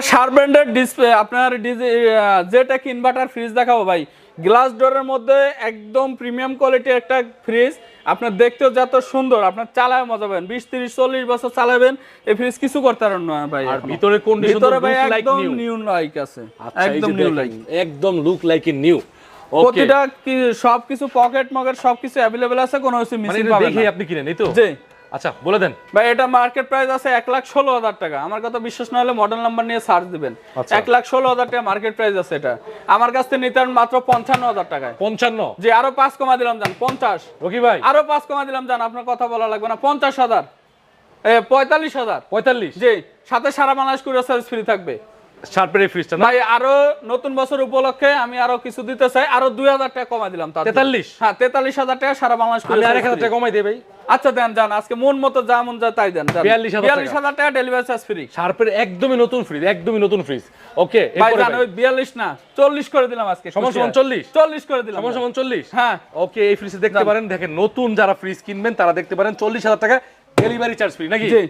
একটা শার্পেন্ডের ডিসপ্লে আপনার জেটেক inverter fridge দেখাবো ভাই। গ্লাস ডোরের মধ্যে একদম প্রিমিয়াম কোয়ালিটির একটা ফ্রিজ, আপনার দেখতেও যত সুন্দর, আপনার চালায় মজা পাবেন। 20-30-40 বছর চালাবেন এই ফ্রিজ কিছু করতে পারেন না ভাই। আর ভিতরে কন্ডিশন ভিতরে ভাই একদম নিউ লাইক আছে, একদম নিউ লাইক, একদম লুক লাইক এ নিউ। প্রতিটা সবকিছু পকেট মকেট সবকিছু अवेलेबल আছে, কোনো কিছু মিসিং পাবেন না। দেখেই আপনি কিনেন এই তো? জি। আচ্ছা বলে দেন ভাই, এটা মার্কেট প্রাইস আছে 1,16,000 টাকা। আমার কথা বিশ্বাস না হলে মডেল নাম্বার নিয়ে সার্চ দিবেন। 1,16,000 টাকা মার্কেট প্রাইস আছে এটা। আমার কাছ থেকে নিতেন মাত্র 55,000 টাকায়। 55? জি, আরো 5 কমা দিলাম জান, 50। রকি ভাই আরো 5 কমা দিলাম জান, আপনার কথা বলা লাগবে না, 50,000 45,000। 45? জি, সাথে সারা বাংলাদেশ কুরিয়ার সার্ভিস ফ্রি থাকবে। শার্পের এই ফ্রিজটা না ভাই, আরো নতুন বছর উপলক্ষে আমি আরো কিছু দিতে চাই, আরো 2,000 টাকা কমা দিলাম। 43? হ্যাঁ, 43,000 টাকা সারা বাংলাদেশ আমি আর 1000 টাকা কমাই দেই ভাই। আচ্ছা দেন জান, আজকে মন মতো যা মন যা তাই দেন। 42,000 টাকা ডেলিভারি চার্জ ফ্রি। শার্পের একদমই নতুন ফ্রিজ, একদমই নতুন ফ্রিজ। ওকে ভাই জান, ওই 42 না 40 করে দিলাম আজকে। সমান 40? 40 করে দিলাম। সমান 40? হ্যাঁ। ওকে, এই ফ্রিজে দেখতে পারেন, দেখেন নতুন যারা ফ্রিজ কিনবেন তারা দেখতে পারেন 40,000 টাকা ডেলিভারি চার্জ ফ্রি নাকি? জি।